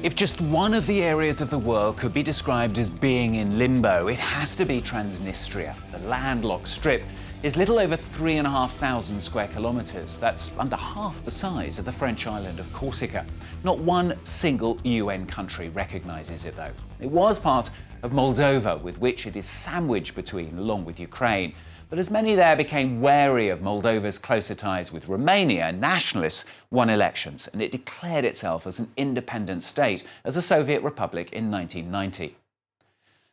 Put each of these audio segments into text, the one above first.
If just one of the areas of the world could be described as being in limbo, it has to be Transnistria. The landlocked strip is little over 3,500 square kilometres. That's under half the size of the French island of Corsica. Not one single UN country recognises it, though. It was part of Moldova, with which it is sandwiched between, along with Ukraine. But as many there became wary of Moldova's closer ties with Romania, nationalists won elections, and it declared itself as an independent state as a Soviet republic in 1990.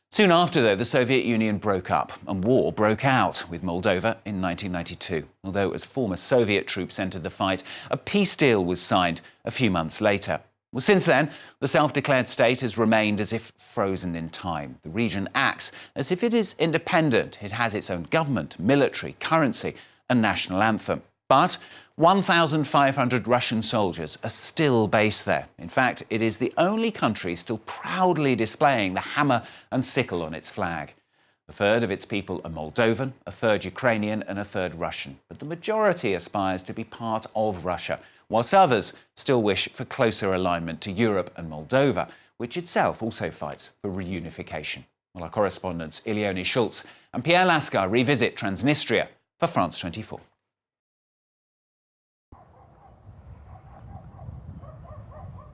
Soon after, though, the Soviet Union broke up and war broke out with Moldova in 1992. Although as former Soviet troops entered the fight, a peace deal was signed a few months later. Well, since then, the self-declared state has remained as if frozen in time. The region acts as if it is independent. It has its own government, military, currency and national anthem. But 1,500 Russian soldiers are still based there. In fact, it is the only country still proudly displaying the hammer and sickle on its flag. A third of its people are Moldovan, a third Ukrainian and a third Russian. But the majority aspires to be part of Russia, whilst others still wish for closer alignment to Europe and Moldova, which itself also fights for reunification. Well, our correspondents Ileonie Schultz and Pierre Lascar revisit Transnistria for France 24.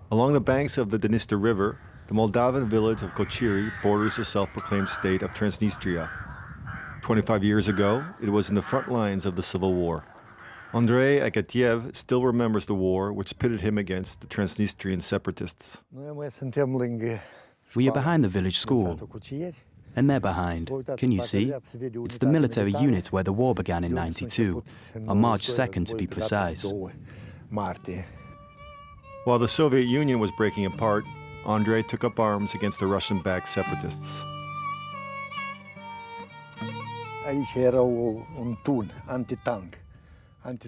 Along the banks of the Dniester River, the Moldovan village of Kochiri borders the self-proclaimed state of Transnistria. 25 years ago, it was in the front lines of the civil war. Andrei Agatiev still remembers the war which pitted him against the Transnistrian separatists. We are behind the village school, and they're behind. Can you see? It's the military unit where the war began in '92, on March 2nd to be precise. While the Soviet Union was breaking apart, Andrei took up arms against the Russian-backed separatists.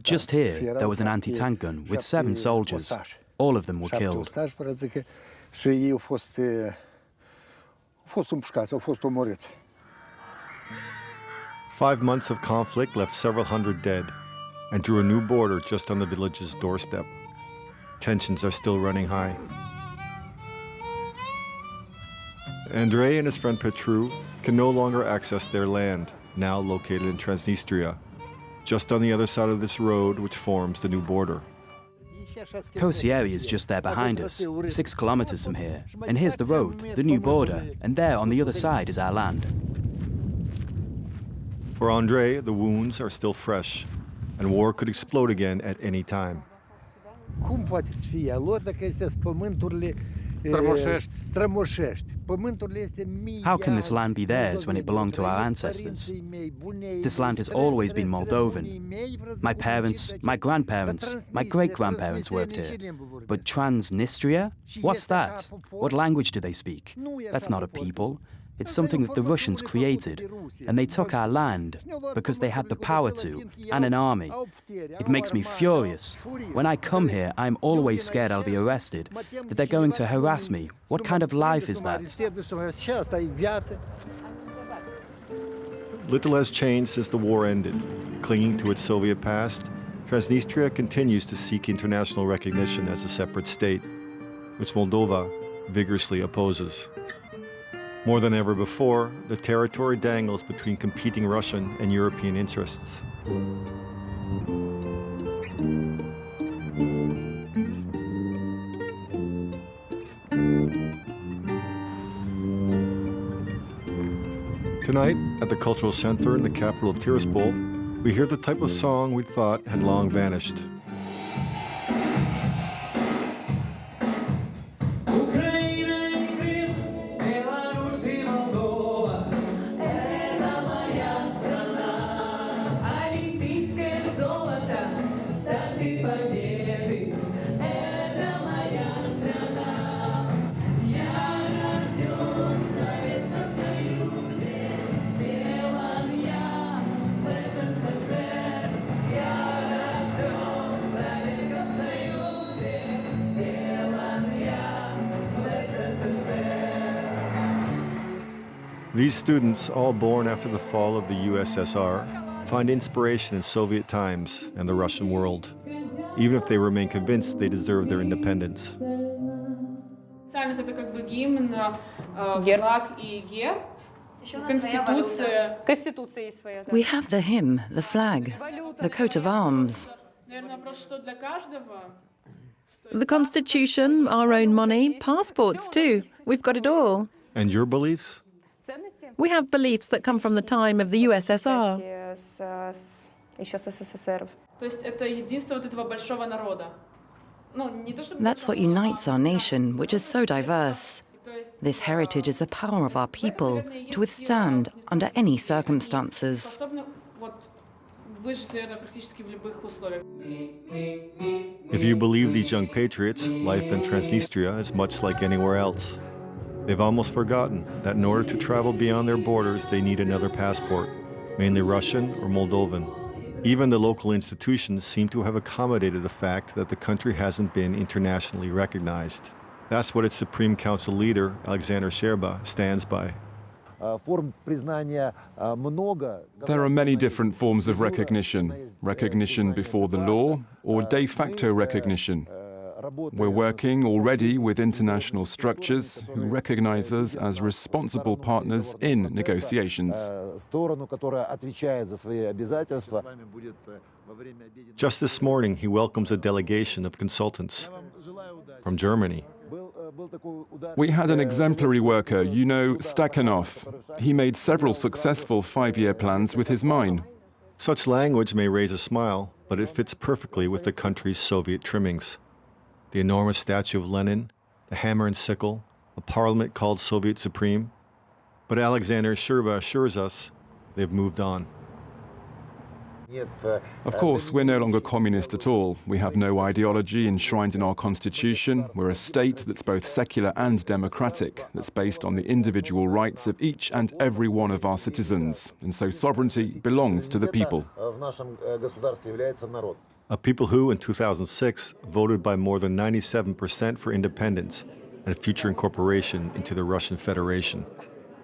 Just here, there was an anti-tank gun with 7 soldiers. All of them were killed. 5 months of conflict left several hundred dead and drew a new border just on the village's doorstep. Tensions are still running high. Andrei and his friend Petru can no longer access their land, now located in Transnistria, just on the other side of this road which forms the new border. Kochiri is just there behind us, 6 kilometers from here. And here's the road, the new border, and there on the other side is our land. For Andrei, the wounds are still fresh, and war could explode again at any time. How can this land be theirs when it belonged to our ancestors? This land has always been Moldovan. My parents, my grandparents, my great-grandparents worked here. But Transnistria? What's that? What language do they speak? That's not a people. It's something that the Russians created, and they took our land because they had the power to, and an army. It makes me furious. When I come here, I'm always scared I'll be arrested, that they're going to harass me. What kind of life is that? Little has changed since the war ended. Clinging to its Soviet past, Transnistria continues to seek international recognition as a separate state, which Moldova vigorously opposes. More than ever before, the territory dangles between competing Russian and European interests. Tonight, at the cultural center in the capital of Tiraspol, we hear the type of song we thought had long vanished. These students, all born after the fall of the USSR, find inspiration in Soviet times and the Russian world, even if they remain convinced they deserve their independence. национальных это как бы гимн, флаг и герб. Конституция. Конституция есть своя, да. We have the hymn, the flag, the coat of arms. Наверное, вопрос, что для каждого. The Constitution, our own money, passports too. We've got it all. And your beliefs? We have beliefs that come from the time of the USSR. Еще с СССР. То есть это единство вот этого большого народа. Ну, не то, чтобы That's what unites our nation, which is so diverse. This heritage is the power of our people to withstand under any circumstances. способны вот выжить, наверное, практически в любых условиях. If you believe these young patriots, life in Transnistria is much like anywhere else. They've almost forgotten that in order to travel beyond their borders, they need another passport, mainly Russian or Moldovan. Even the local institutions seem to have accommodated the fact that the country hasn't been internationally recognized. That's what its Supreme Council leader, Alexander SHCHERBA, stands by. There are many different forms of recognition. Recognition before the law or de facto recognition. We're working already with international structures who recognize us as responsible partners in negotiations. Just this morning, he welcomes a delegation of consultants from Germany. We had an exemplary worker, you know, Stakhanov. He made several successful five-year plans with his mine. Such language may raise a smile, but it fits perfectly with the country's Soviet trimmings. The enormous statue of Lenin, the hammer and sickle, a parliament called Soviet Supreme. But Alexander SHCHERBA assures us they've moved on. Of course, we're no longer communist at all. We have no ideology enshrined in our constitution. We're a state that's both secular and democratic, that's based on the individual rights of each and every one of our citizens. And so sovereignty belongs to the people. A people who, in 2006, voted by more than 97% for independence and future incorporation into the Russian Federation.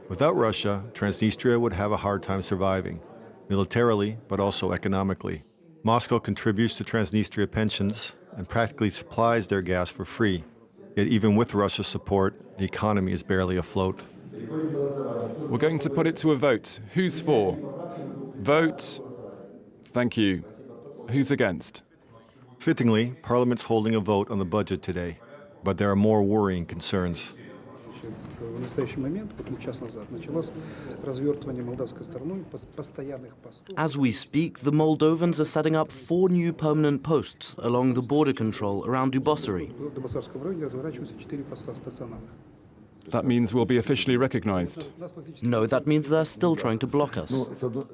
Without Russia, Transnistria would have a hard time surviving, militarily, but also economically. Moscow contributes to Transnistria pensions and practically supplies their gas for free. Yet even with Russia's support, the economy is barely afloat. We're going to put it to a vote. Who's for? Vote. Thank you. Who's against? Fittingly, Parliament's holding a vote on the budget today, but there are more worrying concerns. В настоящий момент, вот час назад, началось развертывание молдавской стороной постоянных постов. As we speak, the Moldovans are setting up 4 new permanent posts along the border control around Dubosari. В Дубосарском районе разворачиваются 4 поста стационарных. That means we'll be officially recognized. No, that means they're still trying to block us.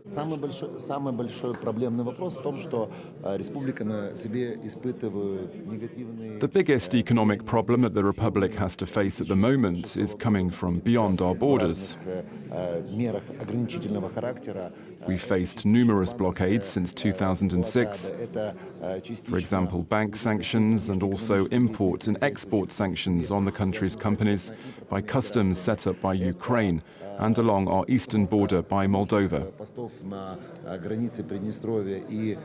Самый большой проблемный вопрос в том, что республика на себе испытывает негативные... The biggest economic problem that the Republic has to face at the moment is coming from beyond our borders. мерах ограничительного характера. We've faced numerous blockades since 2006. For example, bank sanctions and also import and export sanctions on the country's companies by customs set up by Ukraine and along our eastern border by Moldova. Постов на границе Приднестровья и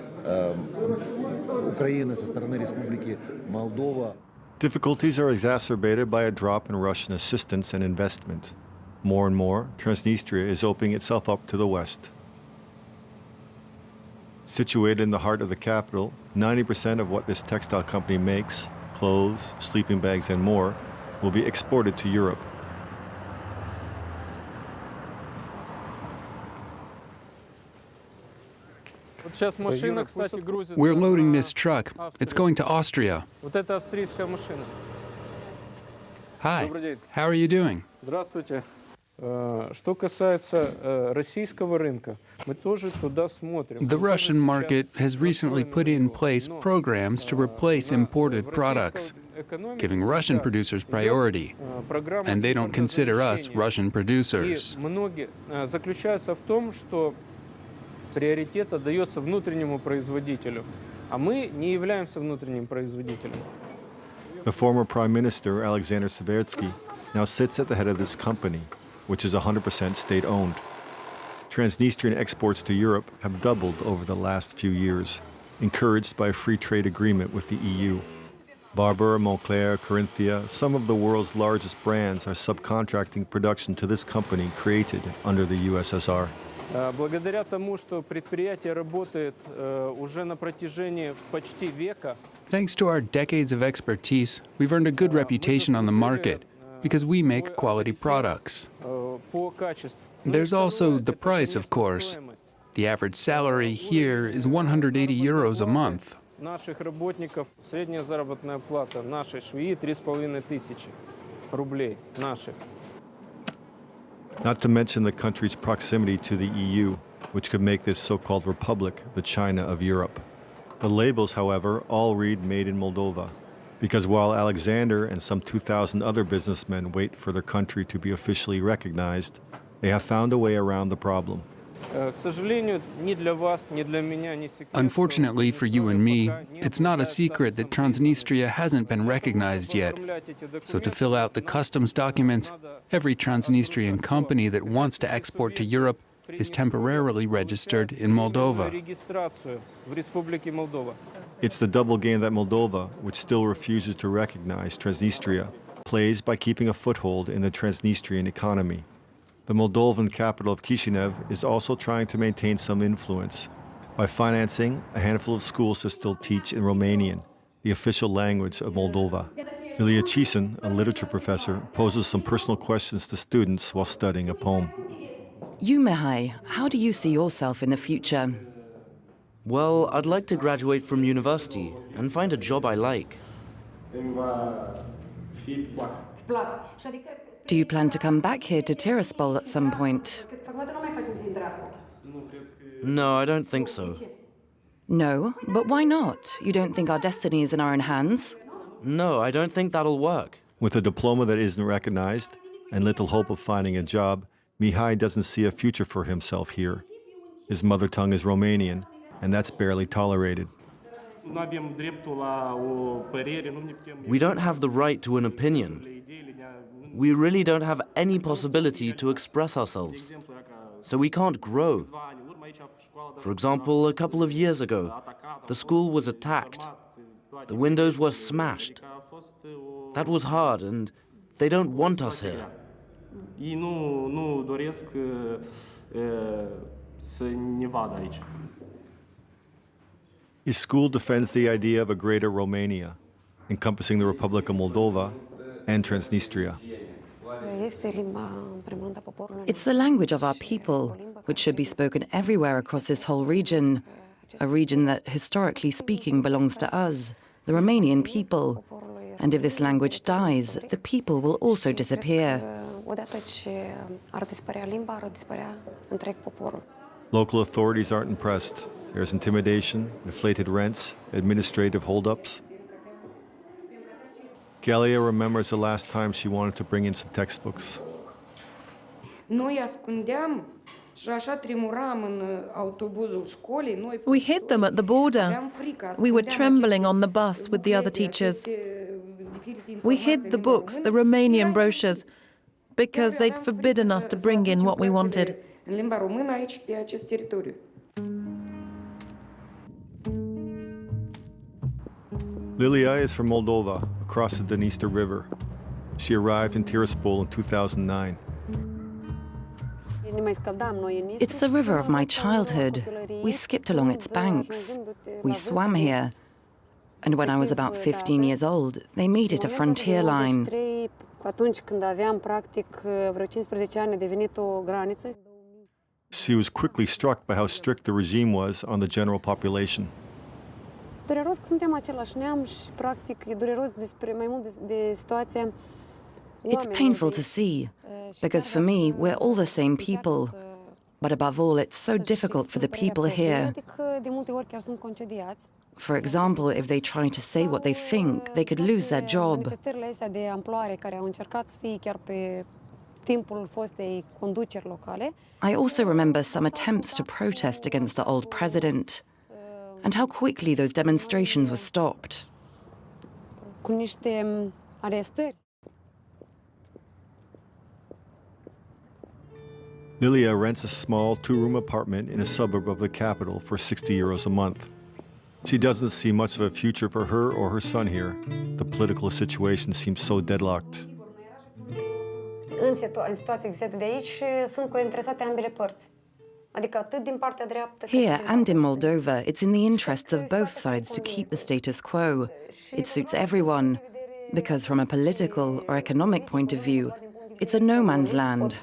Украины со стороны Республики Молдова. Difficulties are exacerbated by a drop in Russian assistance and investment. More and more, Transnistria is opening itself up to the west. Situated in the heart of the capital, 90% of what this textile company makes, clothes, sleeping bags, and more, will be exported to Europe. We're loading this truck. It's going to Austria. Hi, how are you doing? Здравствуйте. Что касается российского рынка, мы тоже туда смотрим. The Russian market has recently put in place programs to replace imported products, giving Russian producers priority, and they don't consider us Russian producers. Многие заключаются в том, что приоритет отдается внутреннему производителю, а мы не являемся внутренним производителем. The former Prime Minister, Alexander Seversky, now sits at the head of this company, which is 100% state-owned. Transnistrian exports to Europe have doubled over the last few years, encouraged by a free trade agreement with the EU. Barber, Moncler, Corinthia, some of the world's largest brands are subcontracting production to this company created under the USSR. Благодаря тому, что предприятие работает уже на протяжении почти века, Thanks to our decades of expertise, we've earned a good reputation on the market because we make quality products. по качеству. There's also the price, of course. The average salary here is 180 euros a month. Наших работников средняя заработная плата нашей швеи 3500 рублей наших. Not to mention the country's proximity to the EU, which could make this so-called republic the China of Europe. The labels, however, all read Made in Moldova, because while Alexander and some 2,000 other businessmen wait for their country to be officially recognized, they have found a way around the problem. К сожалению, ни для вас, ни для меня не секрет. Unfortunately for you and me, it's not a secret that Transnistria hasn't been recognized yet. So to fill out the customs documents, every Transnistrian company that wants to export to Europe is temporarily registered in Moldova. It's the double game that Moldova, which still refuses to recognize Transnistria, plays by keeping a foothold in the Transnistrian economy. The Moldovan capital of Chisinau is also trying to maintain some influence by financing a handful of schools that still teach in Romanian, the official language of Moldova. Ilia Chisin, a literature professor, poses some personal questions to students while studying a poem. You, Mihai, how do you see yourself in the future? Well, I'd like to graduate from university and find a job I like. Do you plan to come back here to Tiraspol at some point? No, I don't think so. No, but why not? You don't think our destiny is in our own hands? No, I don't think that'll work. With a diploma that isn't recognized and little hope of finding a job, Mihai doesn't see a future for himself here. His mother tongue is Romanian, and that's barely tolerated. We don't have the right to an opinion. We really don't have any possibility to express ourselves. So we can't grow. For example, a couple of years ago, the school was attacked. The windows were smashed. That was hard, and they don't want us here. His school defends the idea of a greater Romania, encompassing the Republic of Moldova and Transnistria. It's the language of our people, which should be spoken everywhere across this whole region, a region that, historically speaking, belongs to us, the Romanian people. And if this language dies, the people will also disappear. Local authorities aren't impressed. There's intimidation, inflated rents, administrative holdups. GALIA remembers the last time she wanted to bring in some textbooks. We hid them at the border. We were trembling on the bus with the other teachers. We hid the books, the Romanian brochures, because they'd forbidden us to bring in what we wanted. Lilia is from Moldova, across the Dniester River. She arrived in Tiraspol in 2009. It's the river of my childhood. We skipped along its banks. We swam here. And when I was about 15 years old, they made it a frontier line. She was quickly struck by how strict the regime was on the general population. It's painful to see, because for me, we're all the same people. But above all, it's so difficult for the people here. For example, if they try to say what they think, they could lose their job. I also remember some attempts to protest against the old president, and how quickly those demonstrations were stopped. Lilia rents a small two-room apartment in a suburb of the capital for 60 euros a month. She doesn't see much of a future for her or her son here. The political situation seems so deadlocked. În situația existentă de aici sunt cointeresate ambele părți. Adică atât din partea dreaptă cât și Here din and in partea Moldova, it's in the interests of both sides to keep the status quo. It suits everyone, because from a political or economic point of view, it's a no man's land.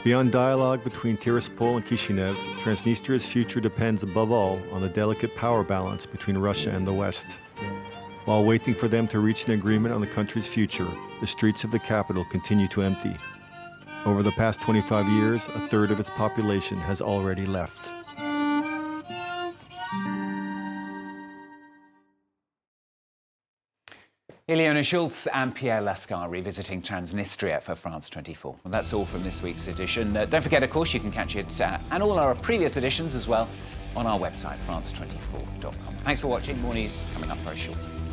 Beyond dialogue between Tiraspol and Chisinau, Transnistria's future depends above all on the delicate power balance between Russia and the West. While waiting for them to reach an agreement on the country's future, the streets of the capital continue to empty. Over the past 25 years, a third of its population has already left. Ileona Schultz and Pierre Lascar revisiting Transnistria for France 24. Well, that's all from this week's edition. Don't forget, of course, you can catch it and all our previous editions as well on our website, france24.com. Thanks for watching. More news coming up very shortly.